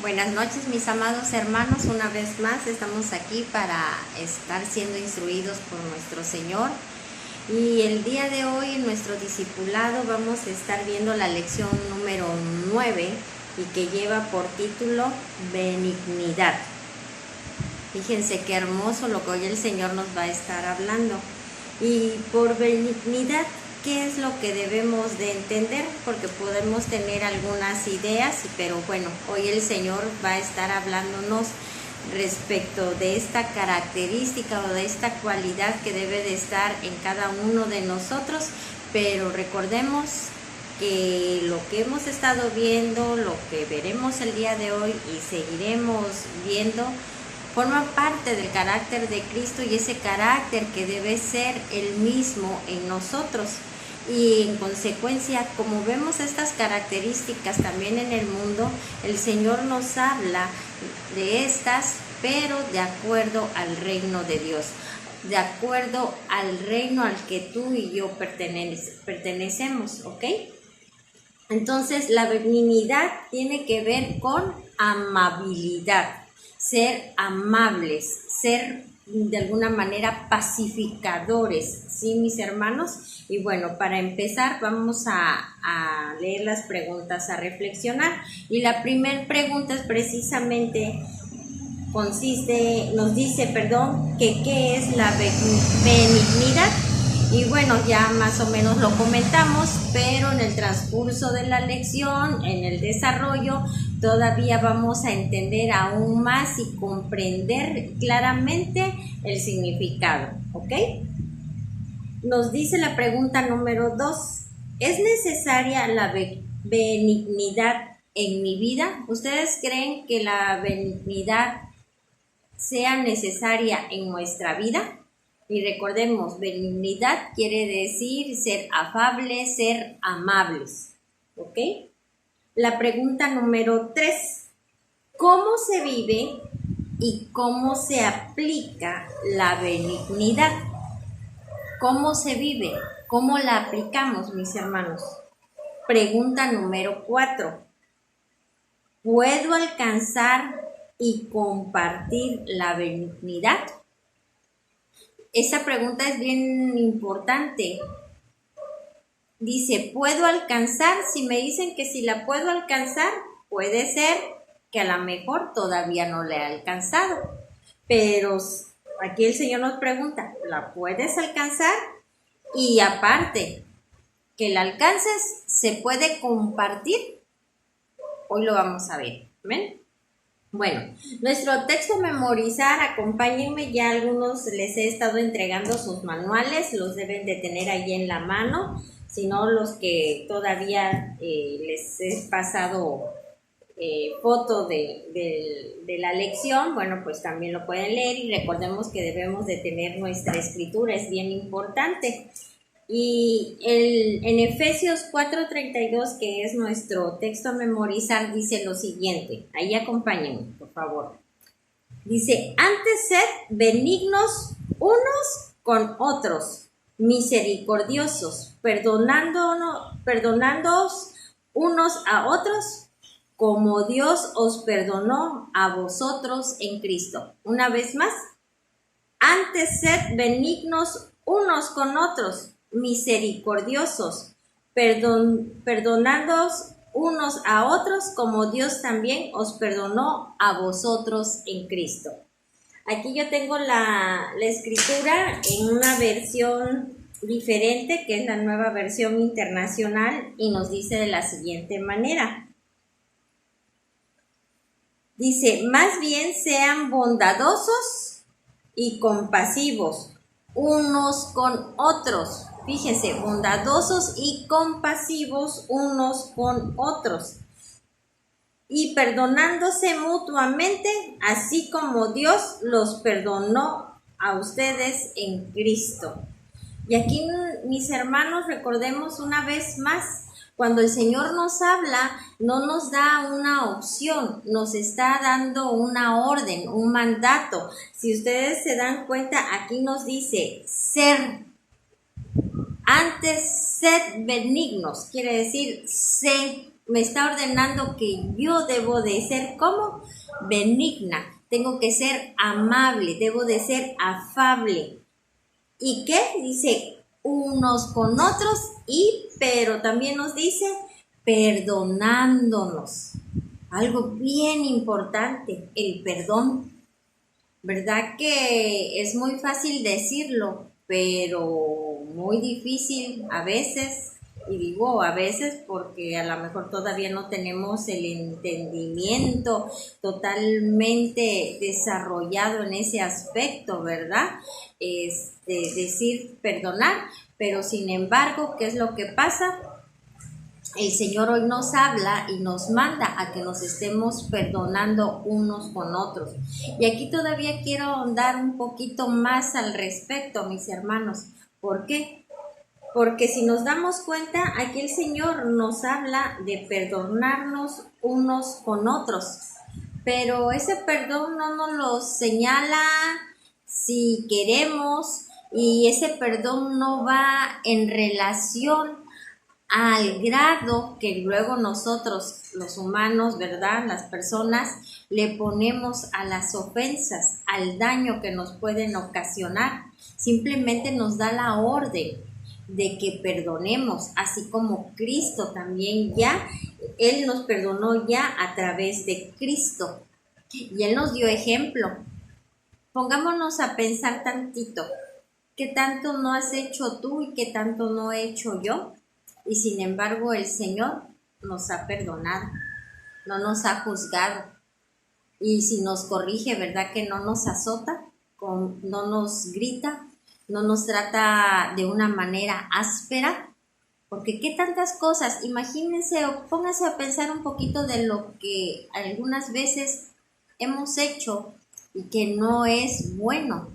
Buenas noches, mis amados hermanos. Una vez más estamos aquí para estar siendo instruidos por nuestro Señor. Y el día de hoy en nuestro discipulado vamos a estar viendo la lección número 9 y que lleva por título Benignidad. Fíjense qué hermoso lo que hoy el Señor nos va a estar hablando. Y por benignidad, ¿qué es lo que debemos de entender? Porque podemos tener algunas ideas, pero bueno, hoy el Señor va a estar hablándonos respecto de esta característica o de esta cualidad que debe de estar en cada uno de nosotros, pero recordemos que lo que hemos estado viendo, lo que veremos el día de hoy y seguiremos viendo, forma parte del carácter de Cristo y ese carácter que debe ser el mismo en nosotros. Y en consecuencia, como vemos estas características también en el mundo, el Señor nos habla de estas, pero de acuerdo al reino de Dios, de acuerdo al reino al que tú y yo pertenecemos, ¿ok? Entonces, la benignidad tiene que ver con amabilidad, ser amables, ser de alguna manera pacificadores, ¿sí, mis hermanos? Y bueno, para empezar vamos a leer las preguntas, a reflexionar. Y la primera pregunta es precisamente, nos dice, que qué es la benignidad. Y bueno, ya más o menos lo comentamos, pero en el transcurso de la lección, en el desarrollo, todavía vamos a entender aún más y comprender claramente el significado, ¿ok? Nos dice la pregunta número 2, ¿es necesaria la benignidad en mi vida? ¿Ustedes creen que la benignidad sea necesaria en nuestra vida? Y recordemos, benignidad quiere decir ser afable, ser amables, ¿ok? La pregunta número 3, ¿cómo se vive y cómo se aplica la benignidad? ¿Cómo se vive? ¿Cómo la aplicamos, mis hermanos? Pregunta número 4, ¿puedo alcanzar y compartir la benignidad? Esa pregunta es bien importante. Dice, ¿puedo alcanzar? Si me dicen que si la puedo alcanzar, puede ser que a lo mejor todavía no la he alcanzado. Pero aquí el Señor nos pregunta, ¿la puedes alcanzar? Y aparte, que la alcances, ¿se puede compartir? Hoy lo vamos a ver. ¿Ven? Bueno, nuestro texto a memorizar, acompáñenme, ya algunos les he estado entregando sus manuales, los deben de tener ahí en la mano, si no los que todavía les he pasado foto de la lección, bueno, pues también lo pueden leer y recordemos que debemos de tener nuestra escritura, es bien importante. Y en Efesios 4:32, que es nuestro texto a memorizar, dice lo siguiente. Ahí acompáñenme, por favor. Dice, antes sed benignos unos con otros, misericordiosos, perdonándoos unos a otros, como Dios os perdonó a vosotros en Cristo. Una vez más, antes sed benignos unos con otros, misericordiosos, perdonándoos unos a otros, como Dios también os perdonó a vosotros en Cristo. Aquí yo tengo la escritura en una versión diferente, que es la Nueva Versión Internacional, y nos dice de la siguiente manera. Dice, más bien sean bondadosos y compasivos unos con otros. Fíjense, bondadosos y compasivos unos con otros. Y perdonándose mutuamente, así como Dios los perdonó a ustedes en Cristo. Y aquí, mis hermanos, recordemos una vez más, cuando el Señor nos habla, no nos da una opción, nos está dando una orden, un mandato. Si ustedes se dan cuenta, aquí nos dice ser. Antes, sed benignos, quiere decir, sé me está ordenando que yo debo de ser como benigna, tengo que ser amable, debo de ser afable. ¿Y qué? Dice unos con otros pero también nos dice perdonándonos. Algo bien importante, el perdón. ¿Verdad que es muy fácil decirlo, pero muy difícil a veces? Y digo a veces porque a lo mejor todavía no tenemos el entendimiento totalmente desarrollado en ese aspecto, ¿verdad? Decir perdonar, pero sin embargo, ¿qué es lo que pasa? El Señor hoy nos habla y nos manda a que nos estemos perdonando unos con otros. Y aquí todavía quiero ahondar un poquito más al respecto, mis hermanos. ¿Por qué? Porque si nos damos cuenta, aquí el Señor nos habla de perdonarnos unos con otros. Pero ese perdón no nos lo señala si queremos, y ese perdón no va en relación al grado que luego nosotros, los humanos, ¿verdad? Las personas, le ponemos a las ofensas, al daño que nos pueden ocasionar. Simplemente nos da la orden de que perdonemos, así como Cristo también ya, Él nos perdonó ya a través de Cristo. Y Él nos dio ejemplo. Pongámonos a pensar tantito, ¿qué tanto no has hecho tú y qué tanto no he hecho yo? Y sin embargo el Señor nos ha perdonado, no nos ha juzgado. Y si nos corrige, ¿verdad que no nos azota, no nos grita, no nos trata de una manera áspera? Porque qué tantas cosas, imagínense o pónganse a pensar un poquito de lo que algunas veces hemos hecho y que no es bueno.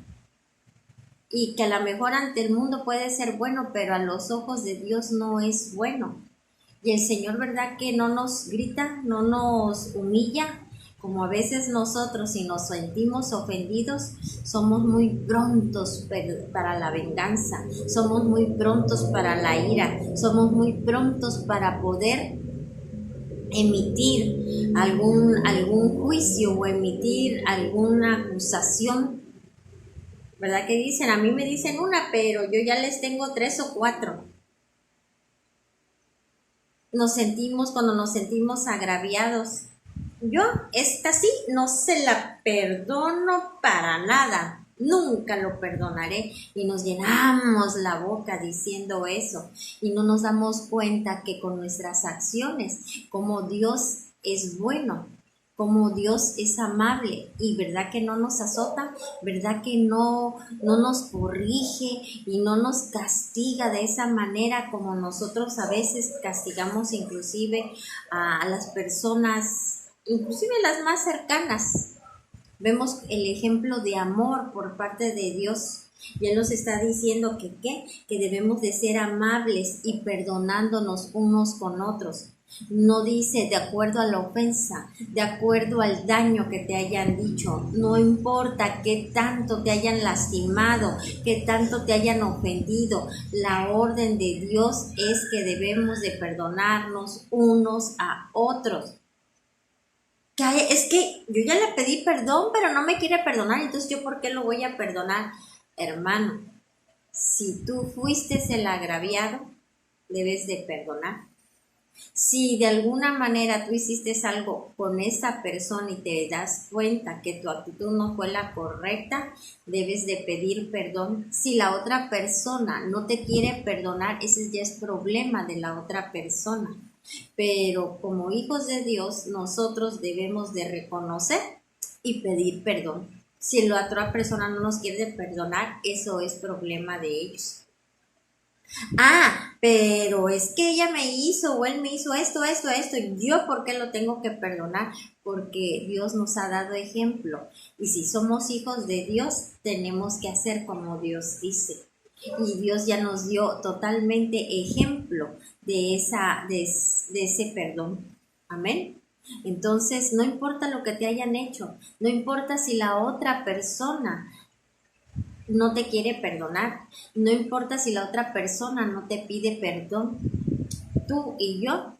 Y que a lo mejor ante el mundo puede ser bueno, pero a los ojos de Dios no es bueno. Y el Señor, ¿verdad que no nos grita, no nos humilla? Como a veces nosotros, si nos sentimos ofendidos, somos muy prontos para la venganza, somos muy prontos para la ira, somos muy prontos para poder emitir algún juicio o emitir alguna acusación. ¿Verdad que dicen? A mí me dicen una, pero yo ya les tengo 3 o 4. Cuando nos sentimos agraviados. Yo, esta sí, no se la perdono para nada. Nunca lo perdonaré. Y nos llenamos la boca diciendo eso. Y no nos damos cuenta que con nuestras acciones, como Dios es bueno, como Dios es amable, y verdad que no nos azota, verdad que no nos corrige y no nos castiga de esa manera como nosotros a veces castigamos inclusive a las personas, inclusive las más cercanas. Vemos el ejemplo de amor por parte de Dios. Y Él nos está diciendo que debemos de ser amables y perdonándonos unos con otros. No dice de acuerdo a la ofensa, de acuerdo al daño que te hayan dicho. No importa qué tanto te hayan lastimado, qué tanto te hayan ofendido. La orden de Dios es que debemos de perdonarnos unos a otros. Es que yo ya le pedí perdón, pero no me quiere perdonar, entonces ¿yo por qué lo voy a perdonar? Hermano, si tú fuiste el agraviado, debes de perdonar. Si de alguna manera tú hiciste algo con esa persona y te das cuenta que tu actitud no fue la correcta, debes de pedir perdón. Si la otra persona no te quiere perdonar, ese ya es problema de la otra persona. Pero como hijos de Dios, nosotros debemos de reconocer y pedir perdón. Si la otra persona no nos quiere perdonar, eso es problema de ellos. Pero es que ella me hizo o él me hizo esto, y yo ¿por qué lo tengo que perdonar? Porque Dios nos ha dado ejemplo, y si somos hijos de Dios, tenemos que hacer como Dios dice. Y Dios ya nos dio totalmente ejemplo de ese perdón. Amén. Entonces, no importa lo que te hayan hecho, no importa si la otra persona no te quiere perdonar, no importa si la otra persona no te pide perdón, tú y yo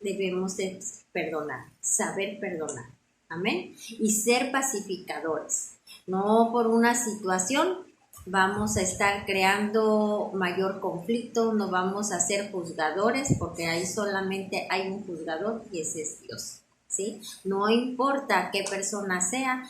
debemos de perdonar, saber perdonar. Amén. Y ser pacificadores. No por una situación vamos a estar creando mayor conflicto, no vamos a ser juzgadores, porque ahí solamente hay un juzgador y ese es Dios. ¿Sí? No importa qué persona sea,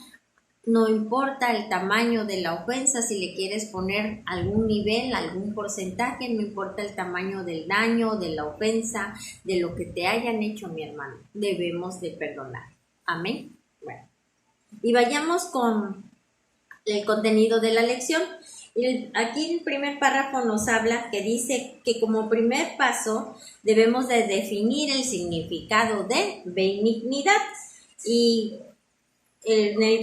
no importa el tamaño de la ofensa, si le quieres poner algún nivel, algún porcentaje, no importa el tamaño del daño, de la ofensa, de lo que te hayan hecho, mi hermano, debemos de perdonar. Amén. Bueno, y vayamos con el contenido de la lección. Aquí el primer párrafo nos habla que dice que como primer paso debemos de definir el significado de benignidad, y en el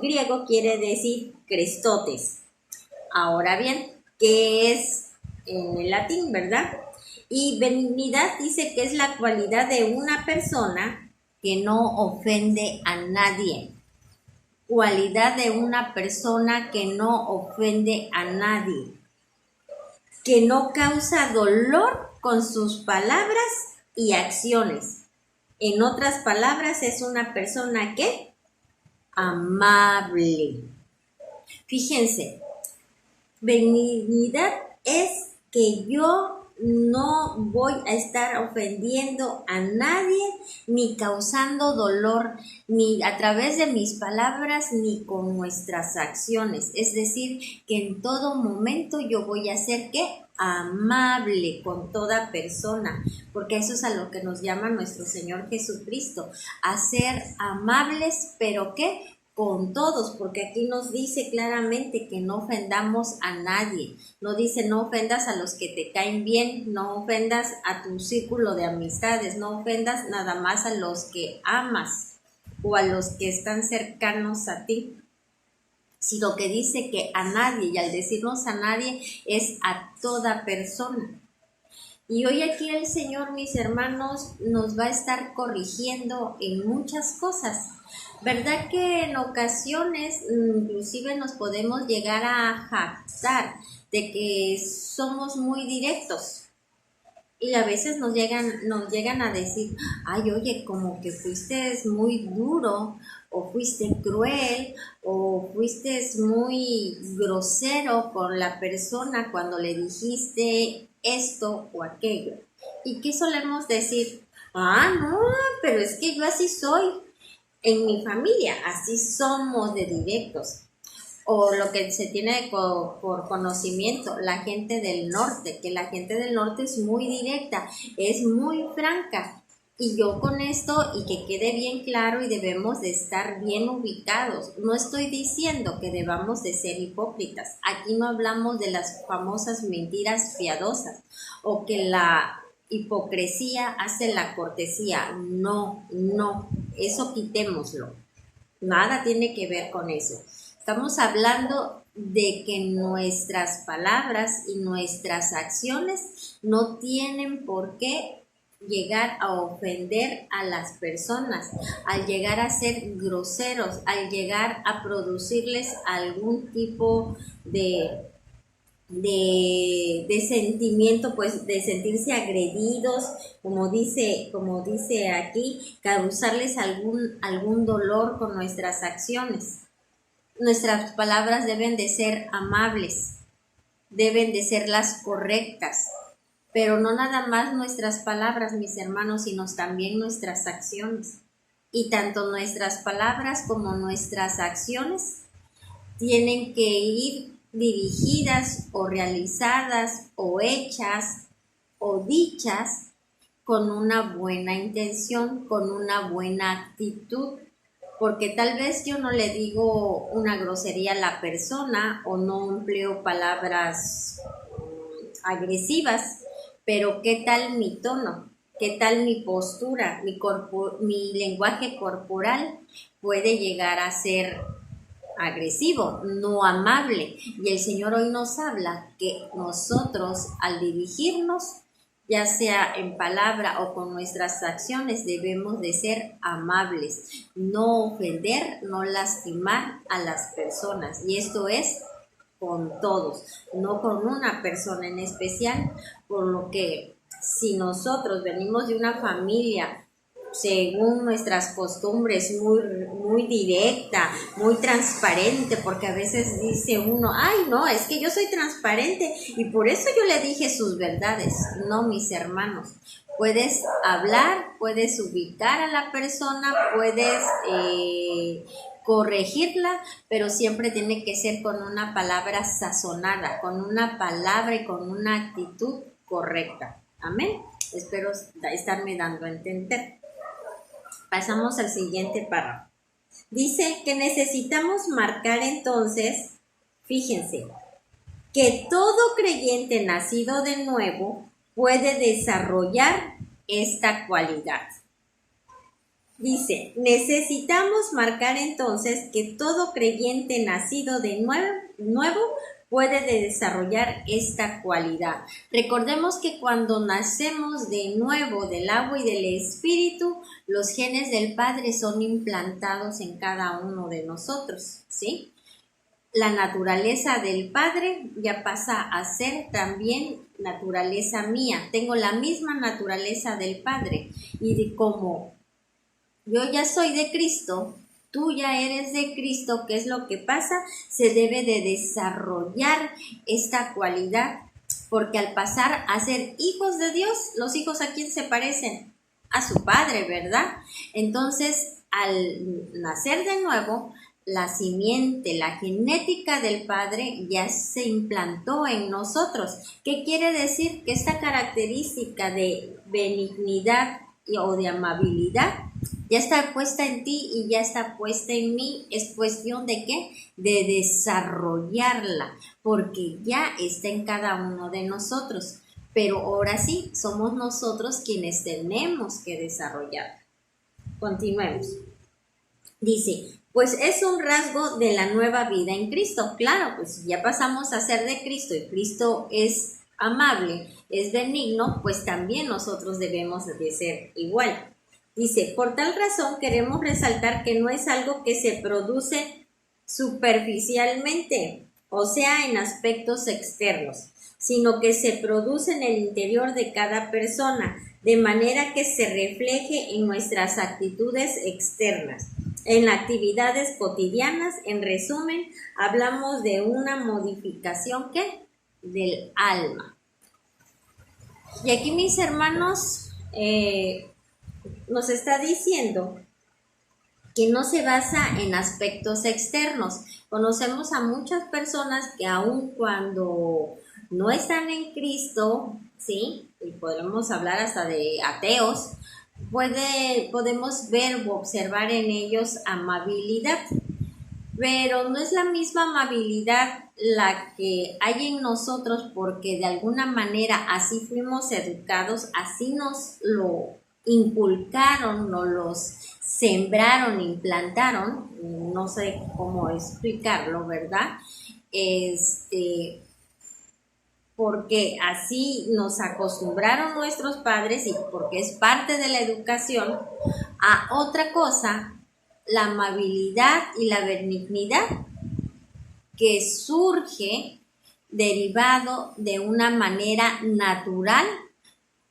griego quiere decir Christotes. Ahora bien, ¿qué es en el latín, verdad? Y benignidad dice que es la cualidad de una persona que no ofende a nadie. Cualidad de una persona que no ofende a nadie, que no causa dolor con sus palabras y acciones. En otras palabras, es una persona que amable. Fíjense, benignidad es que yo no voy a estar ofendiendo a nadie, ni causando dolor, ni a través de mis palabras, ni con nuestras acciones. Es decir, que en todo momento yo voy a ser ¿qué? Amable con toda persona, porque eso es a lo que nos llama nuestro Señor Jesucristo, a ser amables, pero ¿qué? Con todos, porque aquí nos dice claramente que no ofendamos a nadie. No dice no ofendas a los que te caen bien, no ofendas a tu círculo de amistades, no ofendas nada más a los que amas o a los que están cercanos a ti, sino que dice que a nadie, y al decirnos a nadie es a toda persona. Y hoy aquí el Señor, mis hermanos, nos va a estar corrigiendo en muchas cosas. ¿Verdad que en ocasiones inclusive nos podemos llegar a jactar de que somos muy directos? Y a veces nos llegan a decir, ay, oye, como que fuiste muy duro, o fuiste cruel, o fuiste muy grosero con la persona cuando le dijiste esto o aquello. ¿Y qué solemos decir? Ah, no, pero es que yo así soy. En mi familia, así somos de directos. O lo que se tiene por conocimiento, la gente del norte, que la gente del norte es muy directa, es muy franca. Y yo con esto, y que quede bien claro, y debemos de estar bien ubicados, no estoy diciendo que debamos de ser hipócritas. Aquí no hablamos de las famosas mentiras piadosas, o que la hipocresía hace la cortesía. No, eso quitémoslo. Nada tiene que ver con eso. Estamos hablando de que nuestras palabras y nuestras acciones no tienen por qué llegar a ofender a las personas, al llegar a ser groseros, al llegar a producirles algún tipo de sentimiento, pues de sentirse agredidos, como dice aquí, causarles algún dolor con nuestras acciones. Nuestras palabras deben de ser amables, deben de ser las correctas, pero no nada más nuestras palabras, mis hermanos, sino también nuestras acciones. Y tanto nuestras palabras como nuestras acciones tienen que ir dirigidas o realizadas o hechas o dichas con una buena intención, con una buena actitud, porque tal vez yo no le digo una grosería a la persona o no empleo palabras agresivas, pero ¿qué tal mi tono? ¿Qué tal mi postura? Mi lenguaje corporal puede llegar a ser agresivo, no amable. Y el Señor hoy nos habla que nosotros al dirigirnos, ya sea en palabra o con nuestras acciones, debemos de ser amables, no ofender, no lastimar a las personas. Y esto es con todos, no con una persona en especial, por lo que Si nosotros venimos de una familia según nuestras costumbres, muy directa, muy transparente, porque a veces dice uno, ay no, es que yo soy transparente y por eso yo le dije sus verdades. No, mis hermanos, puedes hablar, puedes ubicar a la persona, puedes corregirla, pero siempre tiene que ser con una palabra sazonada, con una palabra y con una actitud correcta. Amén. Espero estarme dando a entender. Pasamos al siguiente párrafo. Dice que necesitamos marcar entonces, fíjense, que todo creyente nacido de nuevo puede desarrollar esta cualidad. Dice, necesitamos marcar entonces que todo creyente nacido de nuevo puede desarrollar esta cualidad. Recordemos que cuando nacemos de nuevo del agua y del espíritu, los genes del Padre son implantados en cada uno de nosotros, ¿sí? La naturaleza del Padre ya pasa a ser también naturaleza mía. Tengo la misma naturaleza del Padre y como yo ya soy de Cristo, tú ya eres de Cristo, ¿qué es lo que pasa? Se debe de desarrollar esta cualidad, porque al pasar a ser hijos de Dios, los hijos ¿a quién se parecen? A su Padre, ¿verdad? Entonces, al nacer de nuevo, la simiente, la genética del Padre ya se implantó en nosotros. ¿Qué quiere decir? Que esta característica de benignidad o de amabilidad ya está puesta en ti y ya está puesta en mí. Es cuestión de ¿qué? De desarrollarla, porque ya está en cada uno de nosotros. Pero ahora sí, somos nosotros quienes tenemos que desarrollarla. Continuemos. Dice, pues es un rasgo de la nueva vida en Cristo. Claro, pues ya pasamos a ser de Cristo y Cristo es amable, es benigno, pues también nosotros debemos de ser igual. Dice, por tal razón queremos resaltar que no es algo que se produce superficialmente, o sea, en aspectos externos, sino que se produce en el interior de cada persona, de manera que se refleje en nuestras actitudes externas, en actividades cotidianas. En resumen, hablamos de una modificación ¿qué? Del alma. Y aquí, mis hermanos, nos está diciendo que no se basa en aspectos externos. Conocemos a muchas personas que aun cuando no están en Cristo, ¿sí? Y podemos hablar hasta de ateos, podemos ver o observar en ellos amabilidad, pero no es la misma amabilidad la que hay en nosotros, porque de alguna manera así fuimos educados, así nos lo inculcaron, nos los sembraron, implantaron, no sé cómo explicarlo, ¿verdad? Porque así nos acostumbraron nuestros padres y porque es parte de la educación. A otra cosa, la amabilidad y la benignidad que surge derivado de una manera natural,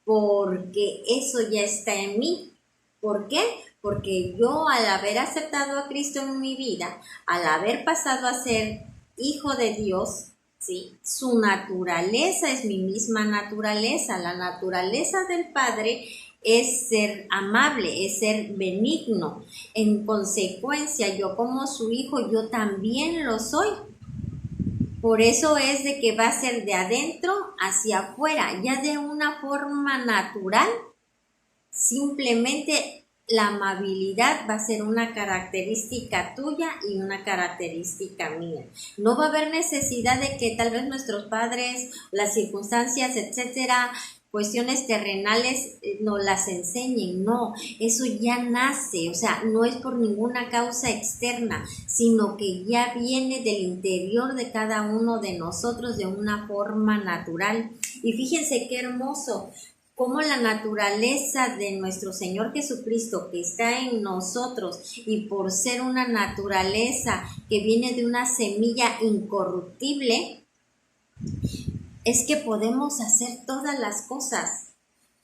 porque eso ya está en mí. ¿Por qué? Porque yo, al haber aceptado a Cristo en mi vida, al haber pasado a ser hijo de Dios, ¿sí? Su naturaleza es mi misma naturaleza. La naturaleza del Padre es ser amable, es ser benigno. En consecuencia, yo como su hijo, yo también lo soy. Por eso es de que va a ser de adentro hacia afuera, ya de una forma natural. Simplemente la amabilidad va a ser una característica tuya y una característica mía. No va a haber necesidad de que tal vez nuestros padres, las circunstancias, etcétera, cuestiones terrenales nos las enseñen. No, eso ya nace, o sea, no es por ninguna causa externa, sino que ya viene del interior de cada uno de nosotros de una forma natural. Y fíjense qué hermoso, cómo la naturaleza de nuestro Señor Jesucristo que está en nosotros, y por ser una naturaleza que viene de una semilla incorruptible, es que podemos hacer todas las cosas.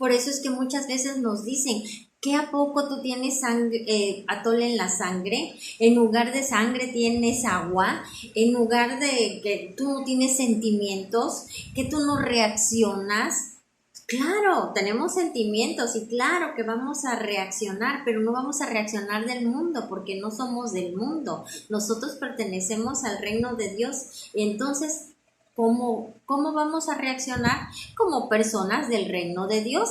Por eso es que muchas veces nos dicen, ¿qué a poco tú tienes sangre, atole en la sangre? En lugar de sangre tienes agua, en lugar de que tú no tienes sentimientos, que tú no reaccionas. Claro, tenemos sentimientos y claro que vamos a reaccionar, pero no vamos a reaccionar del mundo porque no somos del mundo. Nosotros pertenecemos al reino de Dios. Entonces, ¿cómo vamos a reaccionar? Como personas del reino de Dios.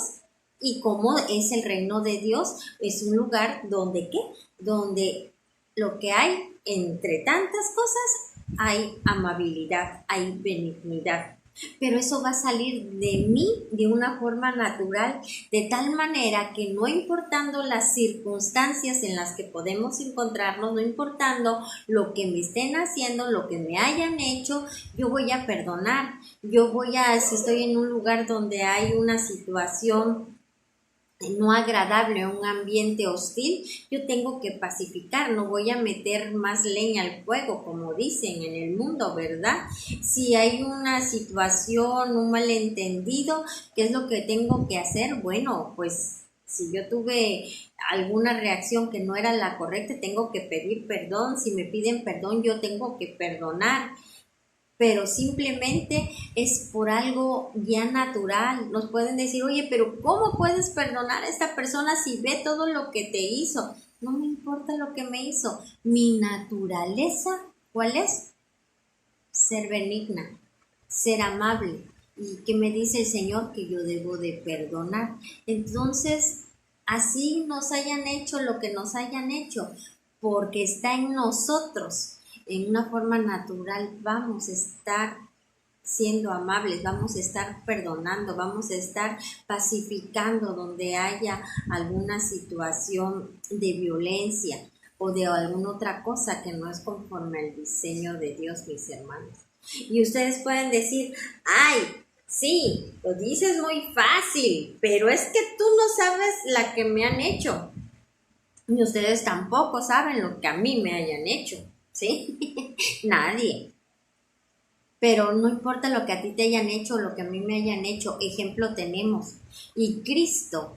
¿Y cómo es el reino de Dios? Es un lugar donde, ¿qué? Donde lo que hay entre tantas cosas, hay amabilidad, hay benignidad. Pero eso va a salir de mí de una forma natural, de tal manera que no importando las circunstancias en las que podemos encontrarnos, no importando lo que me estén haciendo, lo que me hayan hecho, yo voy a perdonar. Si estoy en un lugar donde hay una situación no agradable, un ambiente hostil, yo tengo que pacificar, no voy a meter más leña al fuego, como dicen en el mundo, ¿verdad? Si hay una situación, un malentendido, ¿qué es lo que tengo que hacer? Bueno, pues si yo tuve alguna reacción que no era la correcta, tengo que pedir perdón. Si me piden perdón, yo tengo que perdonar. Pero simplemente es por algo ya natural. Nos pueden decir, oye, pero ¿cómo puedes perdonar a esta persona si ve todo lo que te hizo? No me importa lo que me hizo. Mi naturaleza, ¿cuál es? Ser benigna, ser amable. ¿Y qué me dice el Señor? Que yo debo de perdonar. Entonces, así nos hayan hecho lo que nos hayan hecho, porque está en nosotros. En una forma natural vamos a estar siendo amables, vamos a estar perdonando, vamos a estar pacificando donde haya alguna situación de violencia o de alguna otra cosa que no es conforme al diseño de Dios, mis hermanos. Y ustedes pueden decir, ay, sí, lo dices muy fácil, pero es que tú no sabes la que me han hecho. Y ustedes tampoco saben lo que a mí me hayan hecho. ¿Sí? Nadie. Pero no importa lo que a ti te hayan hecho o lo que a mí me hayan hecho, ejemplo tenemos. Y Cristo,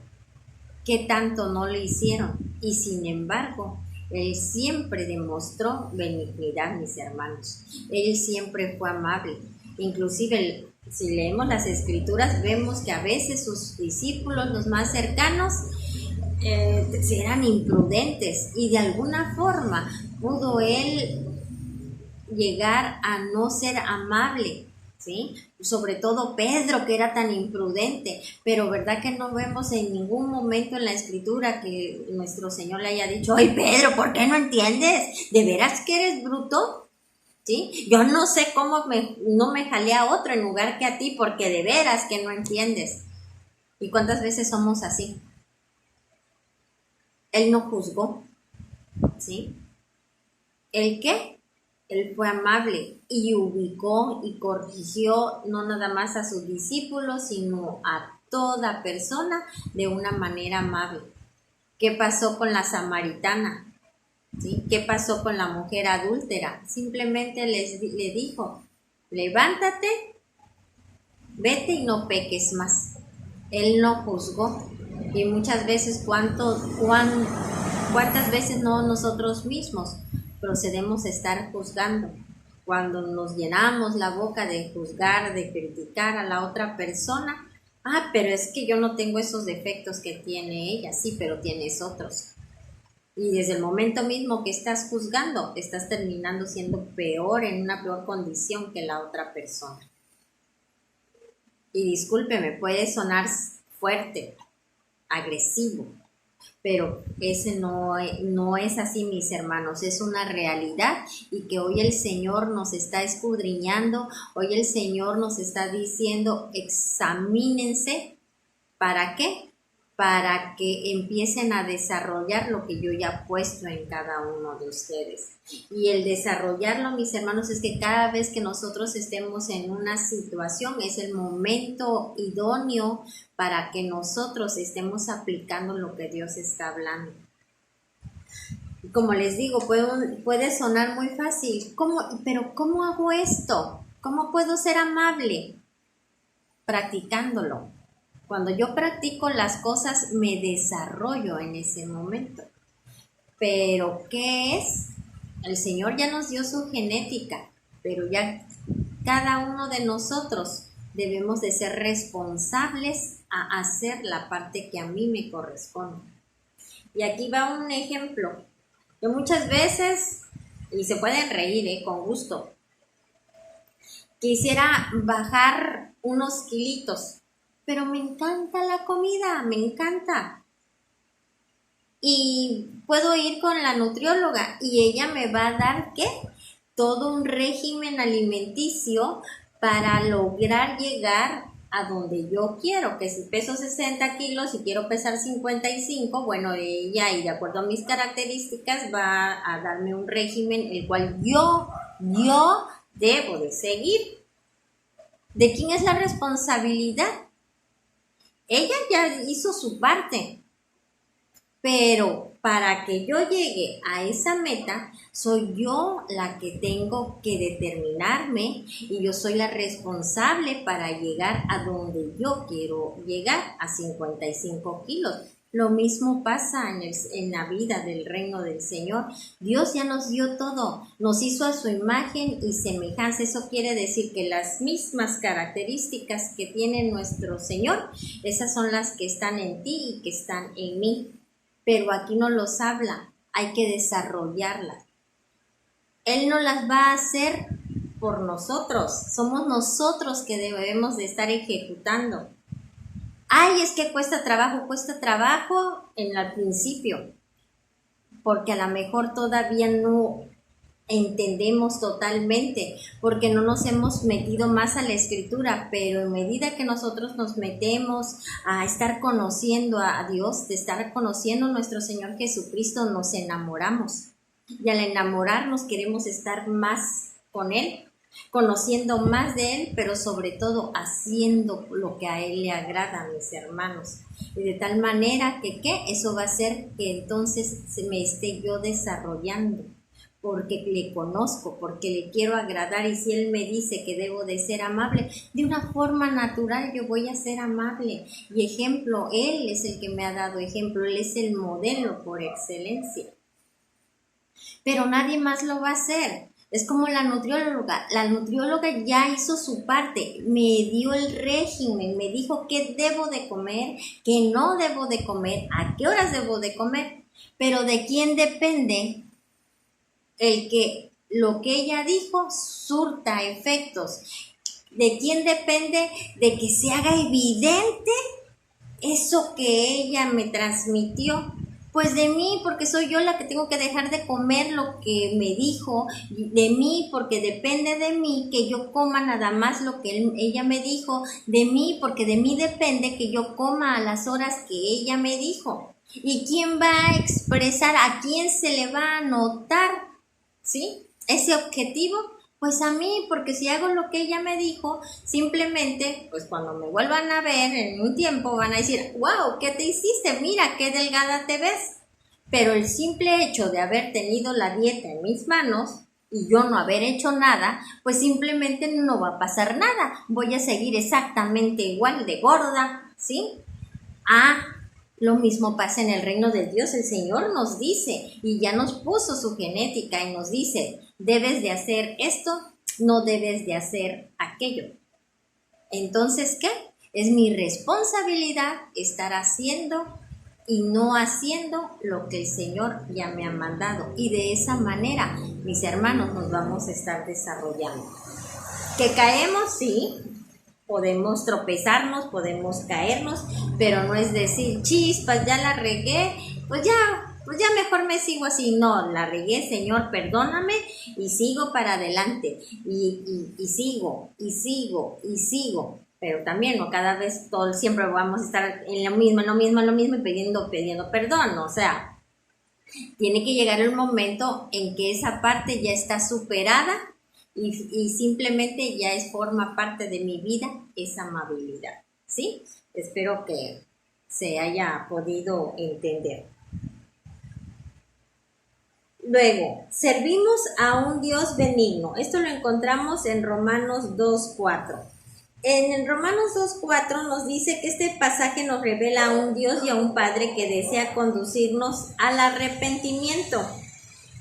¿qué tanto no le hicieron? Y sin embargo, Él siempre demostró benignidad, mis hermanos. Él siempre fue amable. Inclusive, si leemos las Escrituras, vemos que a veces sus discípulos, los más cercanos, eran imprudentes y de alguna forma pudo él llegar a no ser amable, ¿sí? Sobre todo Pedro, que era tan imprudente, pero ¿verdad que no vemos en ningún momento en la Escritura que nuestro Señor le haya dicho, ¡ay, Pedro, ¿por qué no entiendes? ¿De veras que eres bruto? ¿Sí? Yo no sé cómo no me jalé a otro en lugar que a ti, porque de veras que no entiendes. ¿Y cuántas veces somos así? Él no juzgó, ¿sí? ¿El qué? Él fue amable y ubicó y corrigió no nada más a sus discípulos, sino a toda persona de una manera amable. ¿Qué pasó con la samaritana? ¿Sí? ¿Qué pasó con la mujer adúltera? Simplemente le dijo, levántate, vete y no peques más. Él no juzgó. Y muchas veces, ¿cuántas veces no nosotros mismos procedemos a estar juzgando? Cuando nos llenamos la boca de juzgar, de criticar a la otra persona, pero es que yo no tengo esos defectos que tiene ella, sí, pero tienes otros. Y desde el momento mismo que estás juzgando, estás terminando siendo peor, en una peor condición que la otra persona. Y discúlpeme, puede sonar fuerte, agresivo, pero ese no es así, mis hermanos, es una realidad y que hoy el Señor nos está escudriñando, hoy el Señor nos está diciendo, examínense, ¿para qué? Para que empiecen a desarrollar lo que yo ya he puesto en cada uno de ustedes. Y el desarrollarlo, mis hermanos, es que cada vez que nosotros estemos en una situación, es el momento idóneo para que nosotros estemos aplicando lo que Dios está hablando. Como les digo, puede sonar muy fácil. Pero ¿cómo hago esto? ¿Cómo puedo ser amable? Practicándolo. Cuando yo practico las cosas, me desarrollo en ese momento. Pero, ¿qué es? El Señor ya nos dio su genética, pero ya cada uno de nosotros debemos de ser responsables a hacer la parte que a mí me corresponde. Y aquí va un ejemplo. Yo muchas veces, y se pueden reír, con gusto, quisiera bajar unos kilitos, pero me encanta la comida, me encanta. Y puedo ir con la nutrióloga y ella me va a dar, ¿qué? Todo un régimen alimenticio para lograr llegar a donde yo quiero, que si peso 60 kilos y quiero pesar 55, bueno, ella y de acuerdo a mis características va a darme un régimen el cual yo debo de seguir. ¿De quién es la responsabilidad? Ella ya hizo su parte, pero para que yo llegue a esa meta, soy yo la que tengo que determinarme y yo soy la responsable para llegar a donde yo quiero llegar, a 55 kilos. Lo mismo pasa en la vida del reino del Señor. Dios ya nos dio todo, nos hizo a su imagen y semejanza. Eso quiere decir que las mismas características que tiene nuestro Señor, esas son las que están en ti y que están en mí. Pero aquí no los habla, hay que desarrollarlas. Él no las va a hacer por nosotros, somos nosotros que debemos de estar ejecutando. Ay, es que cuesta trabajo al principio, porque a lo mejor todavía no entendemos totalmente, porque no nos hemos metido más a la escritura, pero en medida que nosotros nos metemos a estar conociendo a Dios, de estar conociendo a nuestro Señor Jesucristo, nos enamoramos. Y al enamorarnos queremos estar más con Él, conociendo más de Él, pero sobre todo haciendo lo que a Él le agrada, mis hermanos. Y de tal manera que, eso va a hacer que entonces me esté yo desarrollando, porque le conozco, porque le quiero agradar, y si Él me dice que debo de ser amable, de una forma natural yo voy a ser amable. Y ejemplo, Él es el que me ha dado ejemplo, Él es el modelo por excelencia. Pero nadie más lo va a hacer. Es como la nutrióloga ya hizo su parte, me dio el régimen, me dijo qué debo de comer, qué no debo de comer, a qué horas debo de comer, pero ¿de quién depende el que lo que ella dijo surta efectos? ¿De quién depende de que se haga evidente eso que ella me transmitió? Pues de mí, porque soy yo la que tengo que dejar de comer lo que me dijo, de mí, porque depende de mí que yo coma nada más lo que ella me dijo, de mí, porque de mí depende que yo coma a las horas que ella me dijo. ¿Y quién va a expresar, a quién se le va a notar, ¿sí?, ese objetivo? Pues a mí, porque si hago lo que ella me dijo, simplemente, pues cuando me vuelvan a ver en un tiempo van a decir, wow, ¿qué te hiciste? Mira, qué delgada te ves. Pero el simple hecho de haber tenido la dieta en mis manos y yo no haber hecho nada, pues simplemente no va a pasar nada. Voy a seguir exactamente igual de gorda, ¿sí? Lo mismo pasa en el reino de Dios. El Señor nos dice, y ya nos puso su genética y nos dice, debes de hacer esto, no debes de hacer aquello. Entonces, ¿qué? Es mi responsabilidad estar haciendo y no haciendo lo que el Señor ya me ha mandado. Y de esa manera, mis hermanos, nos vamos a estar desarrollando. ¿Que caemos? Sí. Podemos tropezarnos, podemos caernos, pero no es decir, chispas, ya la regué, pues ya mejor me sigo así. No, la regué, Señor, perdóname, y sigo para adelante, y sigo, pero también no cada vez, siempre vamos a estar en lo mismo, y pidiendo perdón. O sea, tiene que llegar el momento en que esa parte ya está superada, y simplemente ya forma parte de mi vida esa amabilidad, ¿sí? Espero que se haya podido entender. Luego, servimos a un Dios benigno. Esto lo encontramos en Romanos 2:4. En Romanos 2:4 nos dice que este pasaje nos revela a un Dios y a un Padre que desea conducirnos al arrepentimiento,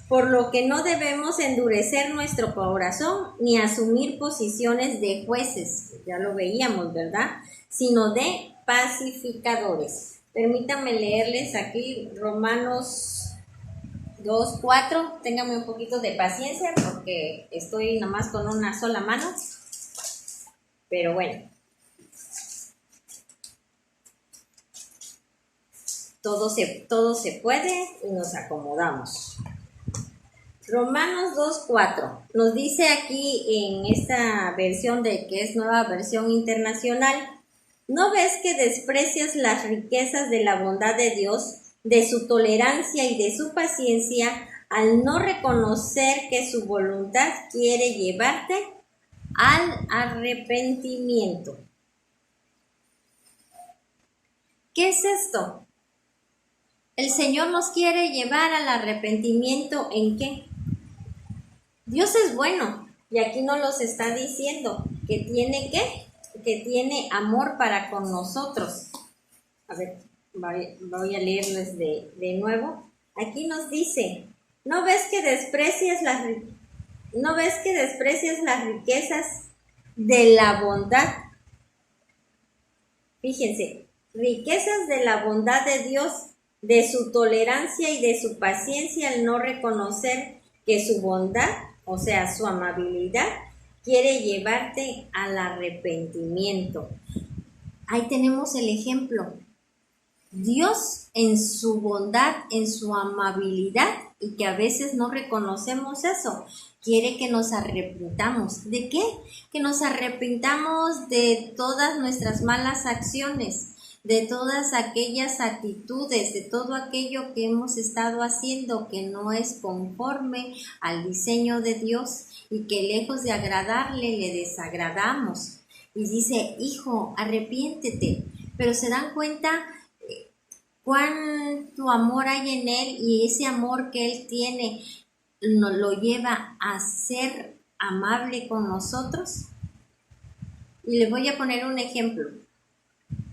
por lo que no debemos endurecer nuestro corazón ni asumir posiciones de jueces, ya lo veíamos, ¿verdad? Sino de pacificadores. Permítanme leerles aquí Romanos 2:4. Ténganme un poquito de paciencia porque estoy nomás con una sola mano. Pero bueno, todo se puede y nos acomodamos. Romanos 2:4 nos dice aquí en esta versión de que es Nueva Versión Internacional: ¿no ves que desprecias las riquezas de la bondad de Dios, de su tolerancia y de su paciencia, al no reconocer que su voluntad quiere llevarte al arrepentimiento? ¿Qué es esto? El Señor nos quiere llevar al arrepentimiento. ¿En qué? Dios es bueno y aquí nos los está diciendo que tiene ¿qué? Que tiene amor para con nosotros. A ver, voy a leerles de nuevo. Aquí nos dice: ¿no ves que desprecias las riquezas de la bondad? Fíjense, riquezas de la bondad de Dios, de su tolerancia y de su paciencia, al no reconocer que su bondad, o sea, su amabilidad, quiere llevarte al arrepentimiento. Ahí tenemos el ejemplo. Dios en su bondad, en su amabilidad, y que a veces no reconocemos eso, quiere que nos arrepintamos. ¿De qué? Que nos arrepintamos de todas nuestras malas acciones, de todas aquellas actitudes, de todo aquello que hemos estado haciendo que no es conforme al diseño de Dios y que lejos de agradarle le desagradamos. Y dice: hijo, arrepiéntete. Pero se dan cuenta cuánto amor hay en Él, y ese amor que Él tiene nos lo lleva a ser amable con nosotros. Y les voy a poner un ejemplo.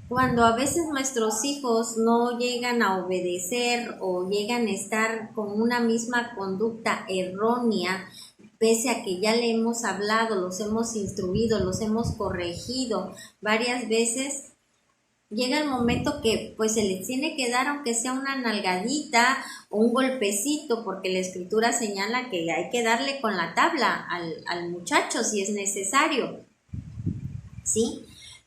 Cuando a veces nuestros hijos no llegan a obedecer o llegan a estar con una misma conducta errónea, pese a que ya le hemos hablado, los hemos instruido, los hemos corregido varias veces, llega el momento que pues se les tiene que dar, aunque sea una nalgadita o un golpecito, porque la escritura señala que hay que darle con la tabla al muchacho si es necesario, ¿sí?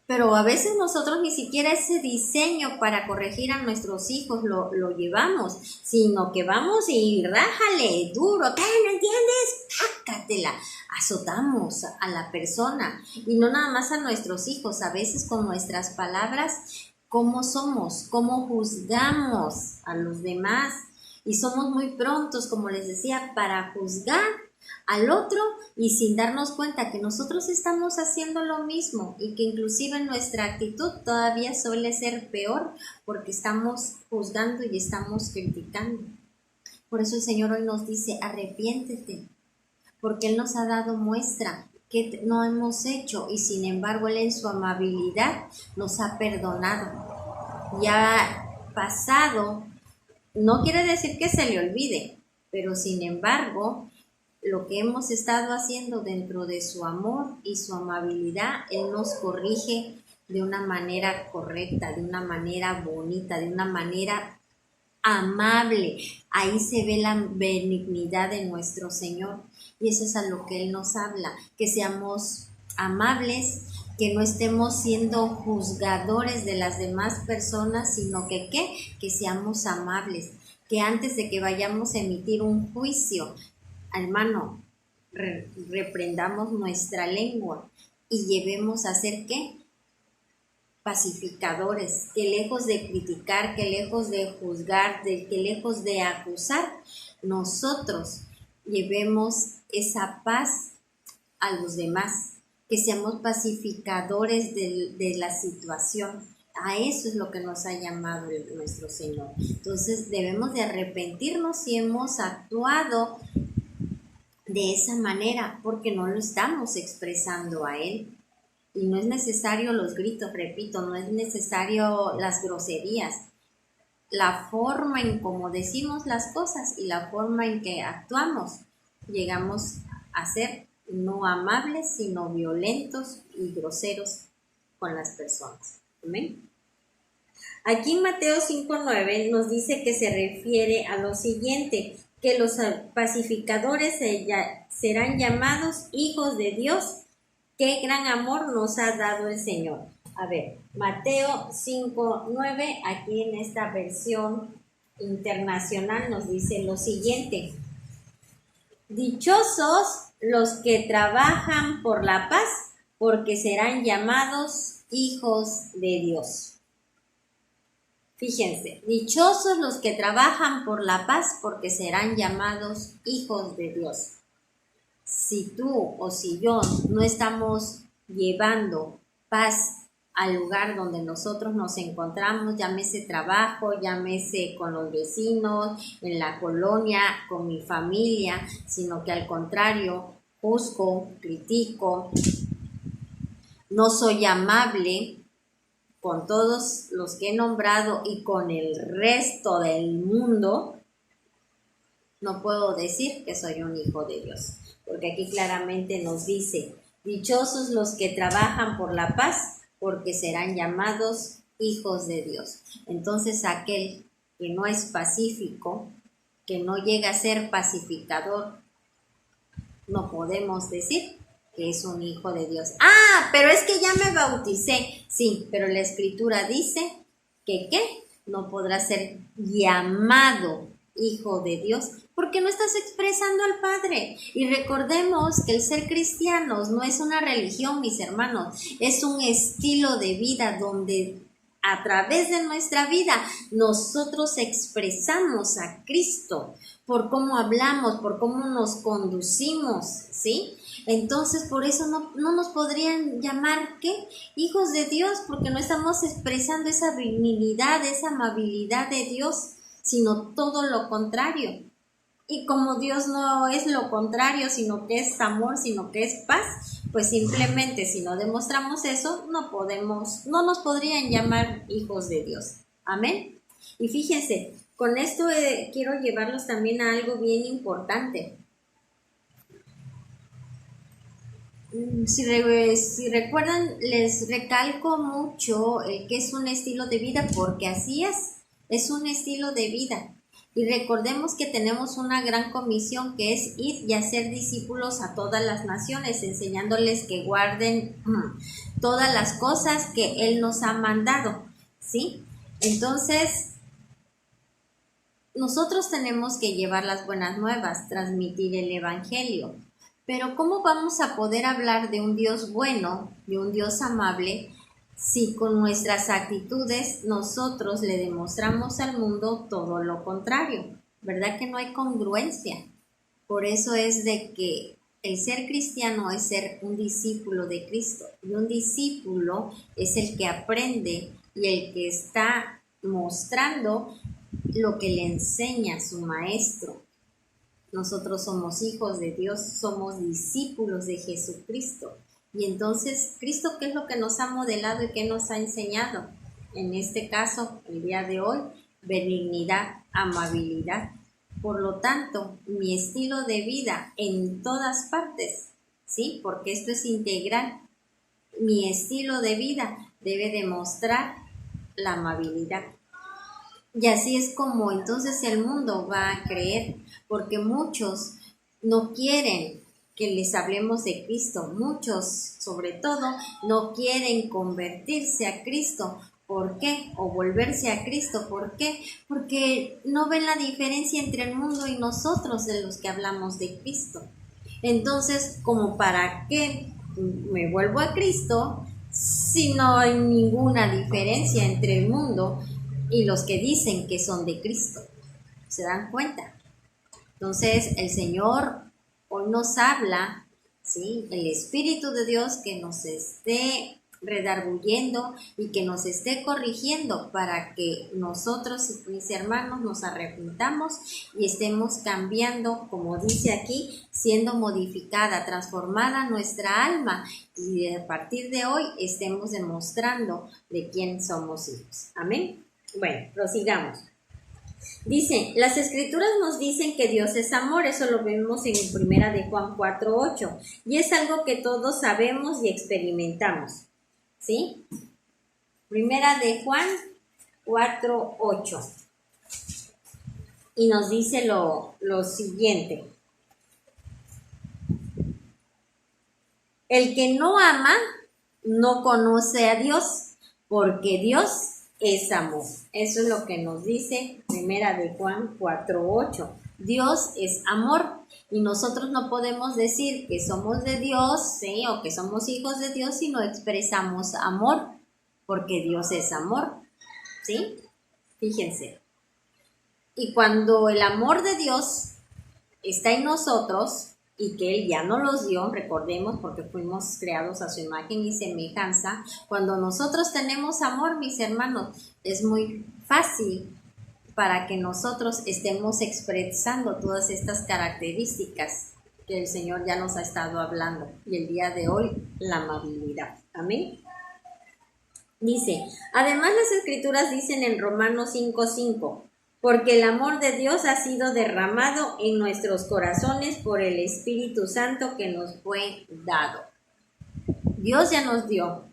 Pero a veces nosotros ni siquiera ese diseño para corregir a nuestros hijos lo llevamos, sino que vamos y rájale duro, ¿qué? ¿No entiendes? Sácatela. Azotamos a la persona, y no nada más a nuestros hijos, a veces con nuestras palabras, cómo somos, cómo juzgamos a los demás, y somos muy prontos, como les decía, para juzgar al otro y sin darnos cuenta que nosotros estamos haciendo lo mismo, y que inclusive nuestra actitud todavía suele ser peor porque estamos juzgando y estamos criticando. Por eso el Señor hoy nos dice: arrepiéntete, porque Él nos ha dado muestra que no hemos hecho, y sin embargo Él en su amabilidad nos ha perdonado. Ya pasado, no quiere decir que se le olvide, pero sin embargo lo que hemos estado haciendo dentro de su amor y su amabilidad, Él nos corrige de una manera correcta, de una manera bonita, de una manera amable. Ahí se ve la benignidad de nuestro Señor, y eso es a lo que Él nos habla, que seamos amables, que no estemos siendo juzgadores de las demás personas, sino que que seamos amables, que antes de que vayamos a emitir un juicio, hermano, reprendamos nuestra lengua y llevemos a ser ¿qué? Pacificadores, que lejos de criticar, que lejos de juzgar, que lejos de acusar, nosotros llevemos esa paz a los demás, que seamos pacificadores de la situación. A eso es lo que nos ha llamado nuestro Señor. Entonces debemos de arrepentirnos si hemos actuado de esa manera, porque no lo estamos expresando a Él. Y no es necesario los gritos, repito, no es necesario las groserías. La forma en cómo decimos las cosas y la forma en que actuamos, llegamos a ser no amables, sino violentos y groseros con las personas. ¿Amén? Aquí en Mateo 5:9 nos dice que se refiere a lo siguiente, que los pacificadores serán llamados hijos de Dios. Qué gran amor nos ha dado el Señor. A ver, Mateo 5:9, aquí en esta versión internacional nos dice lo siguiente: dichosos los que trabajan por la paz, porque serán llamados hijos de Dios. Fíjense, dichosos los que trabajan por la paz, porque serán llamados hijos de Dios. Si tú o si yo no estamos llevando paz al lugar donde nosotros nos encontramos, llámese trabajo, llámese con los vecinos, en la colonia, con mi familia, sino que al contrario, juzgo, critico, no soy amable con todos los que he nombrado y con el resto del mundo, no puedo decir que soy un hijo de Dios. Porque aquí claramente nos dice, dichosos los que trabajan por la paz, porque serán llamados hijos de Dios. Entonces aquel que no es pacífico, que no llega a ser pacificador, no podemos decir que es un hijo de Dios. Ah, pero es que ya me bauticé. Sí, pero la Escritura dice que ¿qué? No podrá ser llamado hijo de Dios porque no estás expresando al Padre. Y recordemos que el ser cristianos no es una religión, mis hermanos, es un estilo de vida donde a través de nuestra vida nosotros expresamos a Cristo por cómo hablamos, por cómo nos conducimos, ¿sí? Entonces, por eso no nos podrían llamar, ¿qué? Hijos de Dios, porque no estamos expresando esa benignidad, esa amabilidad de Dios, sino todo lo contrario. Y como Dios no es lo contrario, sino que es amor, sino que es paz, pues simplemente si no demostramos eso, no nos podrían llamar hijos de Dios. Amén. Y fíjense, con esto quiero llevarlos también a algo bien importante. Si recuerdan, les recalco mucho que es un estilo de vida, porque así es un estilo de vida. Y recordemos que tenemos una gran comisión que es ir y hacer discípulos a todas las naciones, enseñándoles que guarden todas las cosas que Él nos ha mandado, ¿sí? Entonces, nosotros tenemos que llevar las buenas nuevas, transmitir el Evangelio. Pero ¿cómo vamos a poder hablar de un Dios bueno, de un Dios amable, si con nuestras actitudes nosotros le demostramos al mundo todo lo contrario? ¿Verdad que no hay congruencia? Por eso es de que el ser cristiano es ser un discípulo de Cristo. Y un discípulo es el que aprende y el que está mostrando lo que le enseña su maestro. Nosotros somos hijos de Dios, somos discípulos de Jesucristo. Y entonces, ¿Cristo qué es lo que nos ha modelado y qué nos ha enseñado? En este caso, el día de hoy, benignidad, amabilidad. Por lo tanto, mi estilo de vida en todas partes, ¿sí? Porque esto es integral. Mi estilo de vida debe demostrar la amabilidad. Y así es como entonces el mundo va a creer, porque muchos no quieren que les hablemos de Cristo. Muchos, sobre todo, no quieren convertirse a Cristo. ¿Por qué? O volverse a Cristo. ¿Por qué? Porque no ven la diferencia entre el mundo y nosotros de los que hablamos de Cristo. Entonces, ¿como para qué me vuelvo a Cristo si no hay ninguna diferencia entre el mundo y los que dicen que son de Cristo? ¿Se dan cuenta? Entonces, el Señor hoy nos habla, ¿sí? El Espíritu de Dios que nos esté redarguyendo y que nos esté corrigiendo para que nosotros, mis hermanos, nos arrepintamos y estemos cambiando, como dice aquí, siendo modificada, transformada nuestra alma, y a partir de hoy estemos demostrando de quién somos hijos. Amén. Bueno, prosigamos. Dice, las escrituras nos dicen que Dios es amor, eso lo vemos en Primera de Juan 4:8, y es algo que todos sabemos y experimentamos, ¿sí? Primera de Juan 4:8, y nos dice lo siguiente: el que no ama no conoce a Dios, porque Dios es amor. Eso es lo que nos dice Primera de Juan 4:8. Dios es amor y nosotros no podemos decir que somos de Dios, ¿sí?, o que somos hijos de Dios si no expresamos amor, porque Dios es amor, ¿sí? Fíjense. Y cuando el amor de Dios está en nosotros y que Él ya nos los dio, recordemos, porque fuimos creados a su imagen y semejanza, cuando nosotros tenemos amor, mis hermanos, es muy fácil para que nosotros estemos expresando todas estas características que el Señor ya nos ha estado hablando, y el día de hoy, la amabilidad. Amén. Dice, además las escrituras dicen en Romanos 5:5, porque el amor de Dios ha sido derramado en nuestros corazones por el Espíritu Santo que nos fue dado. Dios ya nos dio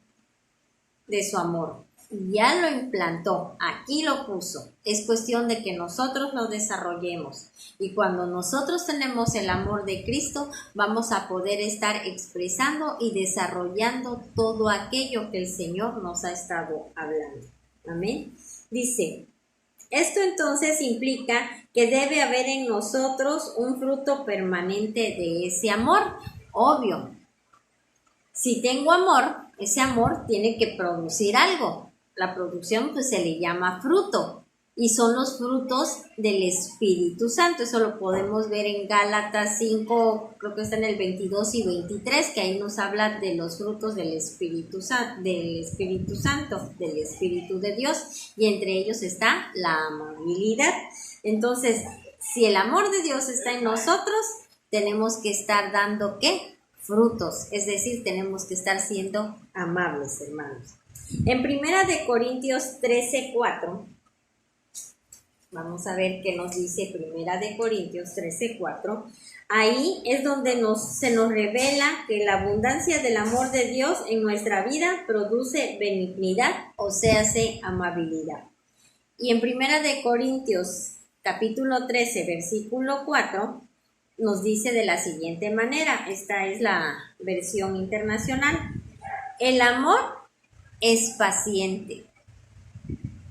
de su amor, ya lo implantó, aquí lo puso. Es cuestión de que nosotros lo desarrollemos. Y cuando nosotros tenemos el amor de Cristo, vamos a poder estar expresando y desarrollando todo aquello que el Señor nos ha estado hablando. Amén. Dice, esto entonces implica que debe haber en nosotros un fruto permanente de ese amor. Obvio, si tengo amor, ese amor tiene que producir algo. La producción pues se le llama fruto y son los frutos del Espíritu Santo. Eso lo podemos ver en Gálatas 5, creo que está en el 22 y 23, que ahí nos habla de los frutos del Espíritu Santo, del Espíritu de Dios, y entre ellos está la amabilidad. Entonces, si el amor de Dios está en nosotros, tenemos que estar dando ¿qué? Frutos, es decir, tenemos que estar siendo amables, hermanos. En Primera de Corintios 13:4, vamos a ver qué nos dice Primera de Corintios 13:4. Ahí es donde se nos revela que la abundancia del amor de Dios en nuestra vida produce benignidad, o sea, hace amabilidad. Y en Primera de Corintios capítulo 13, versículo 4, nos dice de la siguiente manera, esta es la versión internacional: el amor es paciente,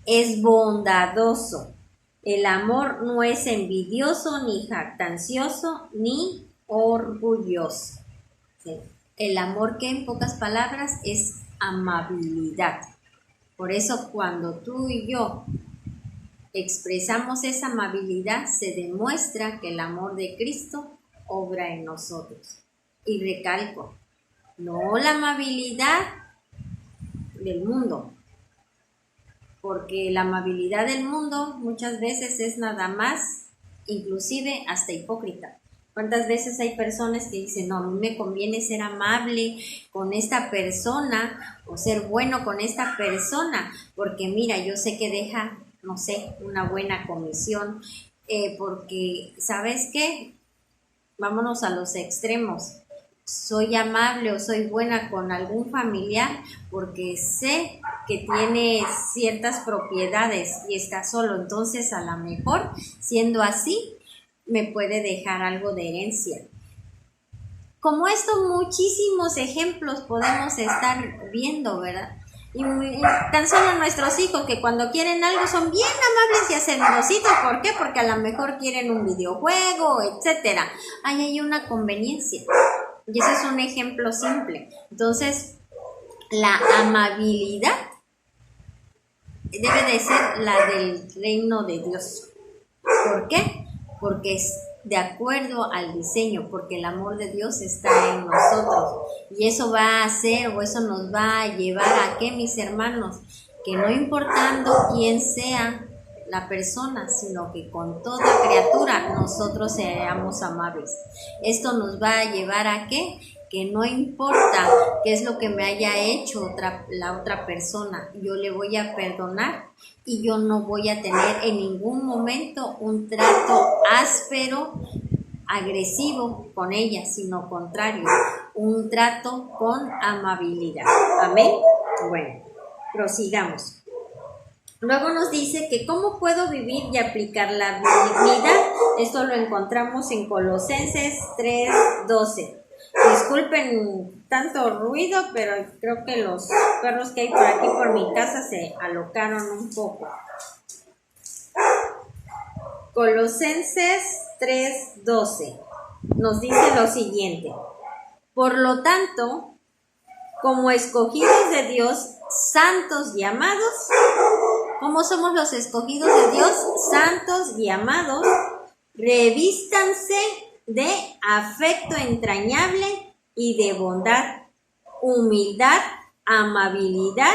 es bondadoso. El amor no es envidioso, ni jactancioso, ni orgulloso. ¿Sí? El amor, que en pocas palabras es amabilidad. Por eso cuando tú y yo expresamos esa amabilidad, se demuestra que el amor de Cristo obra en nosotros. Y recalco, no la amabilidad del mundo, porque la amabilidad del mundo muchas veces es nada más, inclusive hasta hipócrita. ¿Cuántas veces hay personas que dicen, no, a mí me conviene ser amable con esta persona o ser bueno con esta persona, porque mira, yo sé que deja, no sé, una buena comisión, porque, ¿sabes qué? Vámonos a los extremos. Soy amable o soy buena con algún familiar porque sé que tiene ciertas propiedades y está solo, entonces a lo mejor, siendo así, me puede dejar algo de herencia. Como esto, muchísimos ejemplos podemos estar viendo, ¿verdad? Y tan solo nuestros hijos, que cuando quieren algo son bien amables y hacendositos. ¿Por qué? Porque a lo mejor quieren un videojuego, etcétera. Ahí hay una conveniencia. Y ese es un ejemplo simple. Entonces, la amabilidad debe de ser la del reino de Dios. ¿Por qué? Porque de acuerdo al diseño, porque el amor de Dios está en nosotros. Y eso va a hacer, o eso nos va a llevar a que, mis hermanos, que no importando quién sea la persona, sino que con toda criatura nosotros seamos amables. Esto nos va a llevar a ¿qué? Que no importa qué es lo que me haya hecho la otra persona, yo le voy a perdonar y yo no voy a tener en ningún momento un trato áspero, agresivo con ella, sino contrario, un trato con amabilidad. Amén. Bueno, prosigamos. Luego nos dice que cómo puedo vivir y aplicar la benignidad. Esto lo encontramos en Colosenses 3:12. Disculpen tanto ruido, pero creo que los perros que hay por aquí por mi casa se alocaron un poco. Colosenses 3:12 nos dice lo siguiente: por lo tanto, como escogidos de Dios, santos y amados. ¿Cómo somos los escogidos de Dios? Santos y amados. Revístanse de afecto entrañable y de bondad, humildad, amabilidad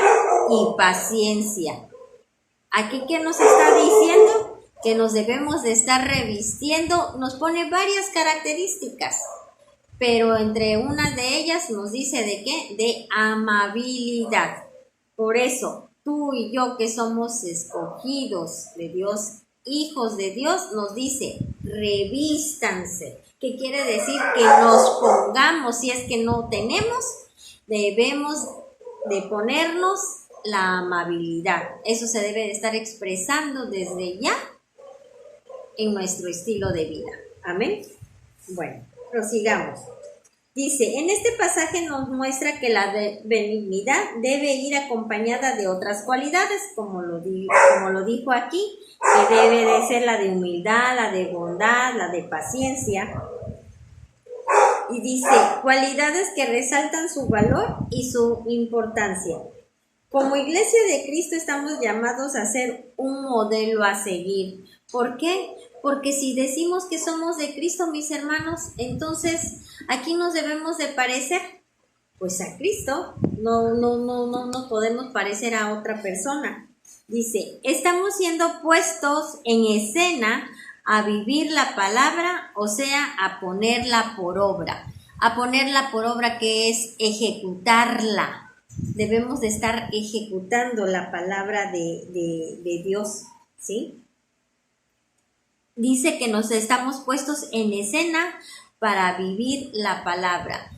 y paciencia. ¿Aquí qué nos está diciendo? Que nos debemos de estar revistiendo. Nos pone varias características, pero entre una de ellas nos dice ¿de qué? De amabilidad. Por eso, tú y yo que somos escogidos de Dios, hijos de Dios, nos dice, revístanse. ¿Qué quiere decir? Que nos pongamos, si es que no tenemos, debemos de ponernos la amabilidad. Eso se debe de estar expresando desde ya en nuestro estilo de vida. Amén. Bueno, prosigamos. Dice, en este pasaje nos muestra que la benignidad debe ir acompañada de otras cualidades, como lo dijo aquí, que debe de ser la de humildad, la de bondad, la de paciencia. Y dice, cualidades que resaltan su valor y su importancia. Como Iglesia de Cristo estamos llamados a ser un modelo a seguir. ¿Por qué? Porque si decimos que somos de Cristo, mis hermanos, entonces aquí nos debemos de parecer pues a Cristo. No podemos parecer a otra persona. Dice, estamos siendo puestos en escena a vivir la palabra, o sea, a ponerla por obra. A ponerla por obra, que es ejecutarla. Debemos de estar ejecutando la palabra de Dios, ¿sí? Dice que nos estamos puestos en escena para vivir la palabra.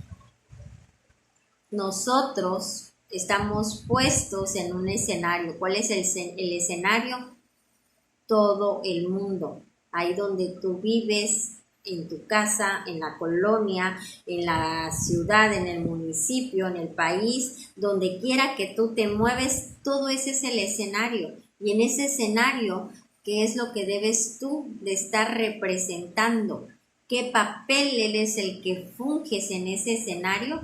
Nosotros estamos puestos en un escenario. ¿Cuál es el escenario? Todo el mundo. Ahí donde tú vives, en tu casa, en la colonia, en la ciudad, en el municipio, en el país, donde quiera que tú te mueves, todo ese es el escenario. Y en ese escenario, ¿qué es lo que debes tú de estar representando? ¿Qué papel eres el que funges en ese escenario?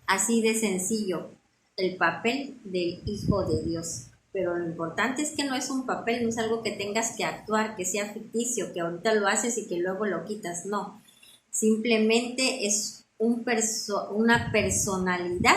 Así de sencillo, el papel del Hijo de Dios. Pero lo importante es que no es un papel, no es algo que tengas que actuar, que sea ficticio, que ahorita lo haces y que luego lo quitas, no. Simplemente es una personalidad,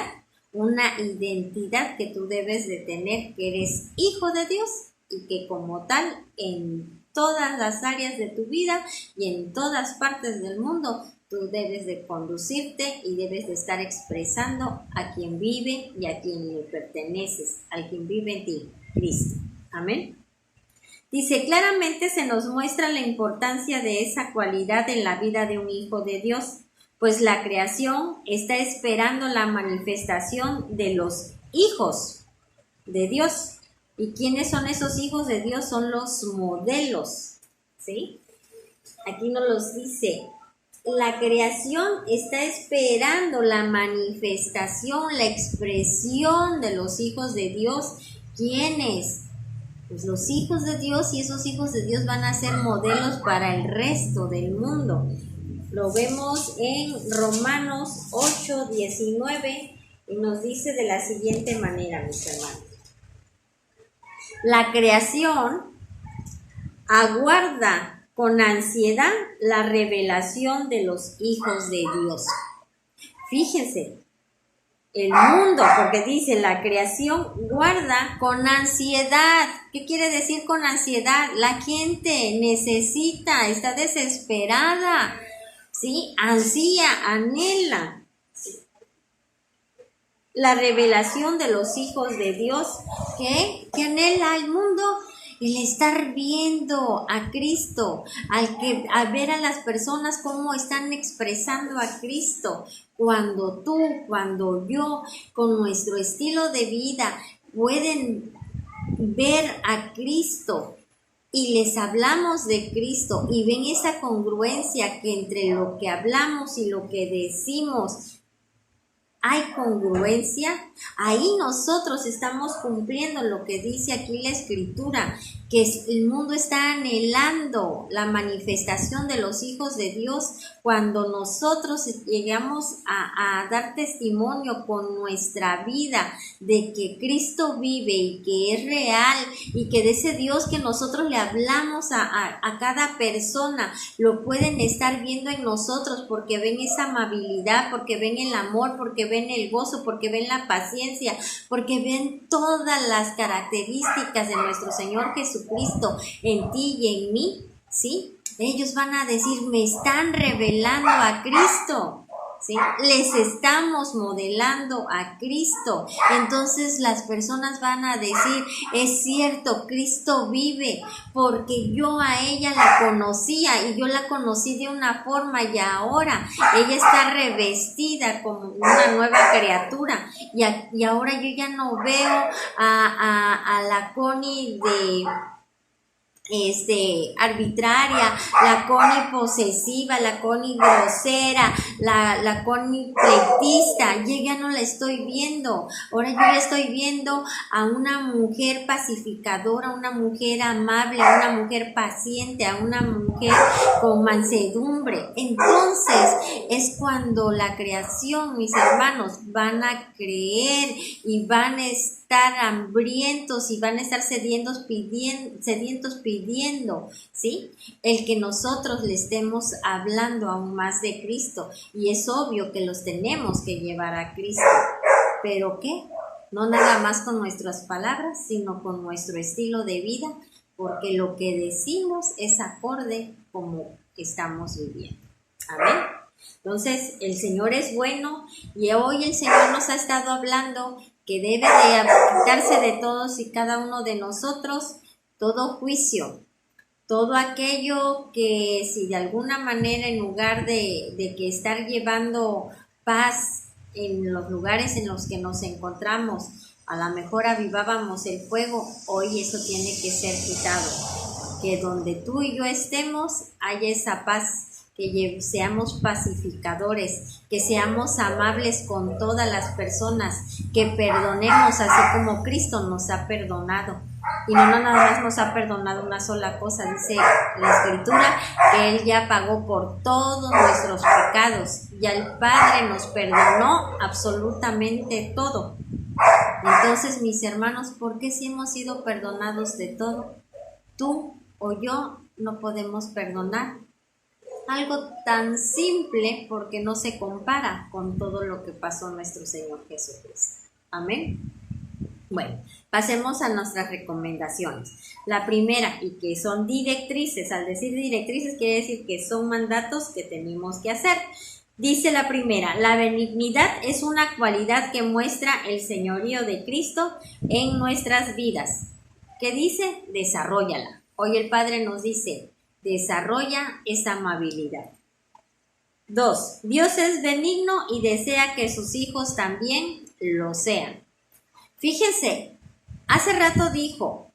una identidad que tú debes de tener, que eres hijo de Dios y que como tal en todas las áreas de tu vida y en todas partes del mundo tú debes de conducirte y debes de estar expresando a quien vive y a quien le perteneces, al quien vive en ti, Cristo. Amén. Dice, claramente se nos muestra la importancia de esa cualidad en la vida de un hijo de Dios, pues la creación está esperando la manifestación de los hijos de Dios. ¿Y quiénes son esos hijos de Dios? Son los modelos, ¿sí? Aquí nos los dice. La creación está esperando la manifestación, la expresión de los hijos de Dios. ¿Quiénes? Pues los hijos de Dios, y esos hijos de Dios van a ser modelos para el resto del mundo. Lo vemos en Romanos 8:19 y nos dice de la siguiente manera, mis hermanos. La creación aguarda con ansiedad la revelación de los hijos de Dios. Fíjense, el mundo, porque dice la creación guarda con ansiedad. ¿Qué quiere decir con ansiedad? La gente necesita, está desesperada, ¿sí? Ansía, anhela la revelación de los hijos de Dios. ¿Qué anhela el mundo? El estar viendo a Cristo, a ver a las personas cómo están expresando a Cristo. Cuando tú, cuando yo, con nuestro estilo de vida, pueden ver a Cristo y les hablamos de Cristo y ven esa congruencia que entre lo que hablamos y lo que decimos hay congruencia, ahí nosotros estamos cumpliendo lo que dice aquí la Escritura, que el mundo está anhelando la manifestación de los hijos de Dios cuando nosotros llegamos a dar testimonio con nuestra vida de que Cristo vive y que es real y que de ese Dios que nosotros le hablamos a cada persona lo pueden estar viendo en nosotros porque ven esa amabilidad, porque ven el amor, porque ven el gozo, porque ven la paciencia, porque ven todas las características de nuestro Señor Jesucristo en ti y en mí, ¿sí? Ellos van a decir, me están revelando a Cristo, ¿sí? Les estamos modelando a Cristo. Entonces las personas van a decir, es cierto, Cristo vive, porque yo a ella la conocía y yo la conocí de una forma y ahora ella está revestida como una nueva criatura y ahora yo ya no veo a la Connie arbitraria, la Connie posesiva, la Connie grosera, la Connie pleitista. Yo ya no la estoy viendo. Ahora yo ya estoy viendo a una mujer pacificadora, a una mujer amable, a una mujer paciente, a una mujer con mansedumbre. Entonces es cuando la creación, mis hermanos, van a creer y van a estar hambrientos y van a estar sedientos pidiendo, ¿sí? El que nosotros le estemos hablando aún más de Cristo. Y es obvio que los tenemos que llevar a Cristo. ¿Pero qué? No nada más con nuestras palabras, sino con nuestro estilo de vida, porque lo que decimos es acorde como estamos viviendo. Amén. Entonces, el Señor es bueno y hoy el Señor nos ha estado hablando que debe de quitarse de todos y cada uno de nosotros todo juicio, todo aquello que si de alguna manera en lugar de que estar llevando paz en los lugares en los que nos encontramos, a lo mejor avivábamos el fuego, hoy eso tiene que ser quitado, que donde tú y yo estemos haya esa paz, que seamos pacificadores, que seamos amables con todas las personas, que perdonemos así como Cristo nos ha perdonado. Y no nada más nos ha perdonado una sola cosa, dice la Escritura, que Él ya pagó por todos nuestros pecados. Ya el Padre nos perdonó absolutamente todo. Entonces, mis hermanos, ¿por qué si hemos sido perdonados de todo, tú o yo no podemos perdonar? Algo tan simple porque no se compara con todo lo que pasó nuestro Señor Jesucristo. Amén. Bueno, pasemos a nuestras recomendaciones. La primera, y que son directrices, al decir directrices quiere decir que son mandatos que tenemos que hacer. Dice la primera, la benignidad es una cualidad que muestra el señorío de Cristo en nuestras vidas. ¿Qué dice? Desarróllala. Hoy el Padre nos dice, desarrolla esa amabilidad. 2. Dios es benigno y desea que sus hijos también lo sean. Fíjense, hace rato dijo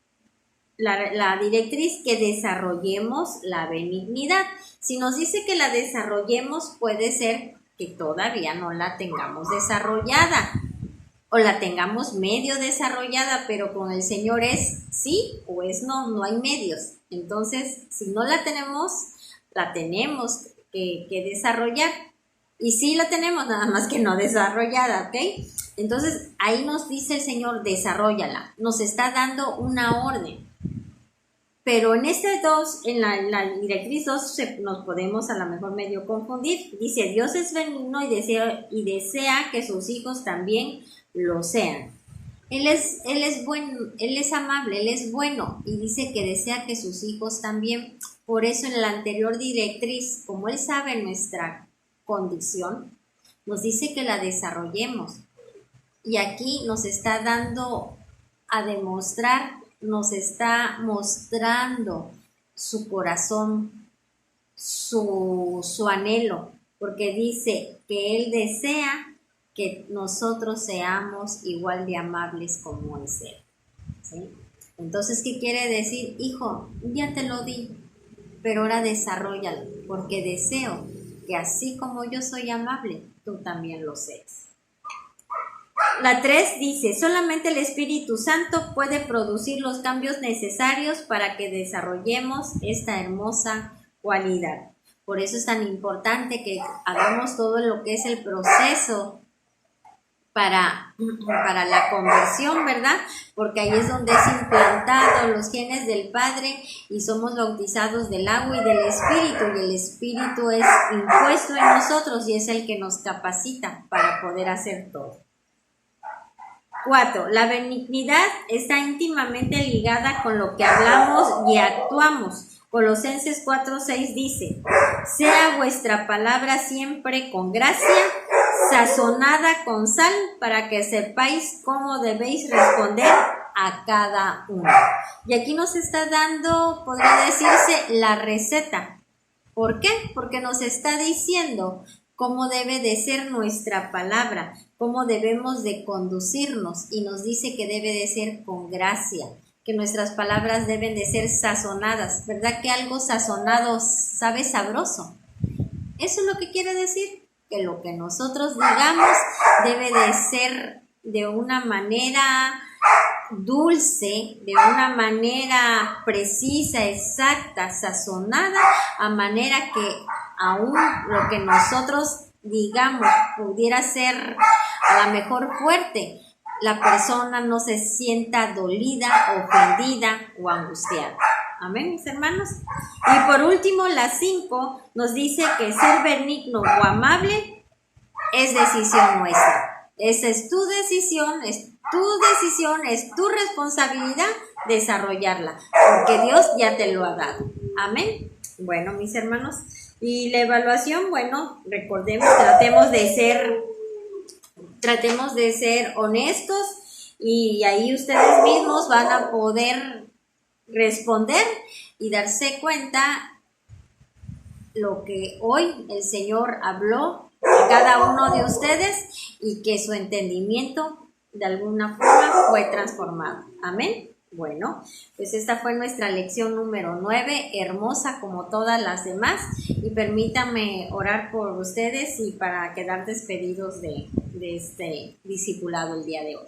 la directriz que desarrollemos la benignidad. Si nos dice que la desarrollemos, puede ser que todavía no la tengamos desarrollada o la tengamos medio desarrollada, pero con el Señor es sí o es no, no hay medios. Entonces, si no la tenemos que desarrollar. Y sí la tenemos, nada más que no desarrollada, ¿ok? Entonces, ahí nos dice el Señor, desarróllala. Nos está dando una orden. Pero en este 2, en la directriz 2, nos podemos a lo mejor medio confundir. Dice, Dios es benigno y desea que sus hijos también lo sean. Él es bueno, Él es amable, Él es bueno y dice que desea que sus hijos también. Por eso en la anterior directriz, como Él sabe nuestra condición, nos dice que la desarrollemos. Y aquí nos está dando a demostrar, nos está mostrando su corazón, su anhelo, porque dice que Él desea que nosotros seamos igual de amables como es Él, ¿sí? Entonces, ¿qué quiere decir? Hijo, ya te lo di, pero ahora desarróllalo, porque deseo que así como yo soy amable, tú también lo seas. La 3 dice, solamente el Espíritu Santo puede producir los cambios necesarios para que desarrollemos esta hermosa cualidad. Por eso es tan importante que hagamos todo lo que es el proceso para la conversión, ¿verdad? Porque ahí es donde es implantado los genes del Padre y somos bautizados del agua y del Espíritu, y el Espíritu es impuesto en nosotros y es el que nos capacita para poder hacer todo. 4. La benignidad está íntimamente ligada con lo que hablamos y actuamos. Colosenses 4:6 dice, sea vuestra palabra siempre con gracia, sazonada con sal, para que sepáis cómo debéis responder a cada uno. Y aquí nos está dando, podría decirse, la receta. ¿Por qué? Porque nos está diciendo cómo debe de ser nuestra palabra, cómo debemos de conducirnos, y nos dice que debe de ser con gracia, que nuestras palabras deben de ser sazonadas, ¿verdad? Que algo sazonado sabe sabroso. Eso es lo que quiere decir, que lo que nosotros digamos debe de ser de una manera dulce, de una manera precisa, exacta, sazonada, a manera que aún lo que nosotros digamos pudiera ser a lo mejor fuerte, la persona no se sienta dolida, ofendida o angustiada. Amén, mis hermanos. Y por último, la 5 nos dice que ser benigno o amable es decisión nuestra. Esa es tu decisión, es tu responsabilidad desarrollarla, porque Dios ya te lo ha dado. Amén. Bueno, mis hermanos, y la evaluación, bueno, recordemos, tratemos de ser honestos, y ahí ustedes mismos van a poder responder y darse cuenta lo que hoy el Señor habló a cada uno de ustedes y que su entendimiento de alguna forma fue transformado. Amén. Bueno, pues esta fue nuestra lección número 9, hermosa como todas las demás, y permítanme orar por ustedes y para quedar despedidos de este discipulado el día de hoy.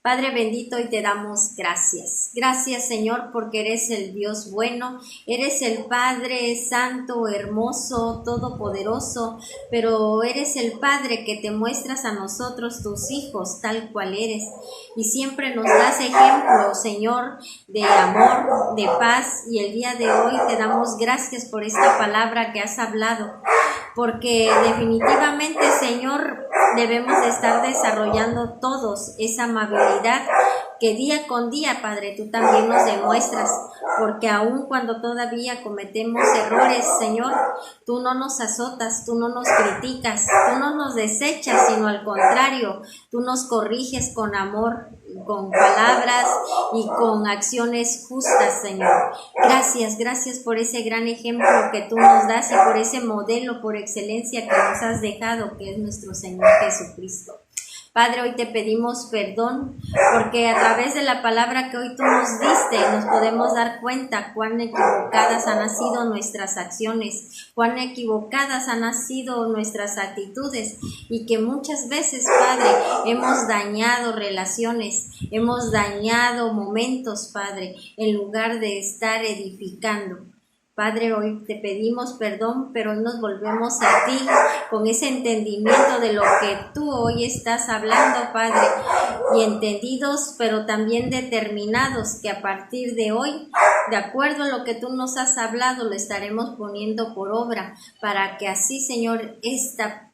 Padre bendito, y te damos gracias. Gracias, Señor, porque eres el Dios bueno, eres el Padre santo, hermoso, todopoderoso, pero eres el Padre que te muestras a nosotros, tus hijos, tal cual eres. Y siempre nos das ejemplo, Señor, de amor, de paz, y el día de hoy te damos gracias por esta palabra que has hablado, porque definitivamente, Señor, debemos de estar desarrollando todos esa amabilidad que día con día, Padre, tú también nos demuestras, porque aun cuando todavía cometemos errores, Señor, tú no nos azotas, tú no nos criticas, tú no nos desechas, sino al contrario, tú nos corriges con amor, con palabras y con acciones justas, Señor. Gracias por ese gran ejemplo que tú nos das y por ese modelo por excelencia que nos has dejado, que es nuestro Señor Jesucristo. Padre, hoy te pedimos perdón porque a través de la palabra que hoy tú nos diste nos podemos dar cuenta cuán equivocadas han sido nuestras acciones, cuán equivocadas han sido nuestras actitudes, y que muchas veces, Padre, hemos dañado relaciones, hemos dañado momentos, Padre, en lugar de estar edificando. Padre, hoy te pedimos perdón, pero hoy nos volvemos a ti con ese entendimiento de lo que tú hoy estás hablando, Padre, y entendidos, pero también determinados que a partir de hoy, de acuerdo a lo que tú nos has hablado, lo estaremos poniendo por obra, para que así, Señor, esta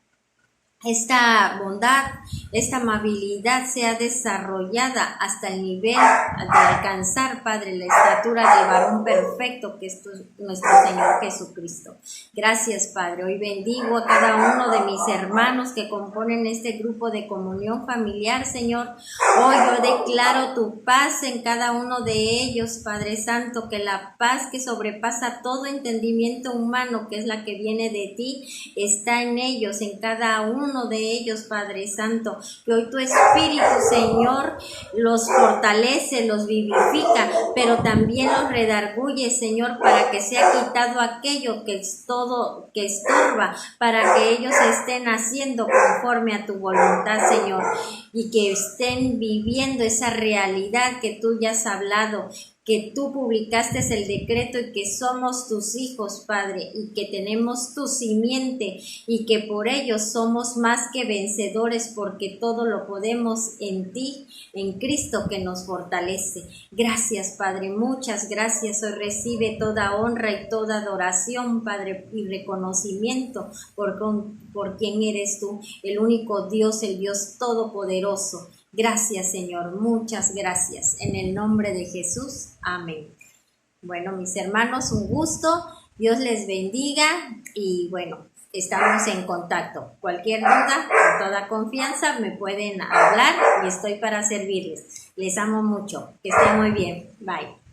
bondad, esta amabilidad sea desarrollada hasta el nivel de alcanzar, Padre, la estatura del varón perfecto que es nuestro Señor Jesucristo. Gracias, Padre. Hoy bendigo a cada uno de mis hermanos que componen este grupo de comunión familiar, Señor. Hoy yo declaro tu paz en cada uno de ellos, Padre Santo, que la paz que sobrepasa todo entendimiento humano, que es la que viene de ti, está en ellos, en cada uno de ellos, Padre Santo, que hoy tu Espíritu, Señor, los fortalece, los vivifica, pero también los redarguye, Señor, para que sea quitado aquello que es todo, que estorba, para que ellos estén haciendo conforme a tu voluntad, Señor, y que estén viviendo esa realidad que tú ya has hablado, que tú publicaste el decreto y que somos tus hijos, Padre, y que tenemos tu simiente y que por ello somos más que vencedores, porque todo lo podemos en ti, en Cristo que nos fortalece. Gracias, Padre, muchas gracias. Hoy recibe toda honra y toda adoración, Padre, y reconocimiento por quien eres tú, el único Dios, el Dios todopoderoso. Gracias, Señor, muchas gracias. En el nombre de Jesús, amén. Bueno, mis hermanos, un gusto. Dios les bendiga y bueno, estamos en contacto. Cualquier duda, con toda confianza, me pueden hablar y estoy para servirles. Les amo mucho. Que estén muy bien. Bye.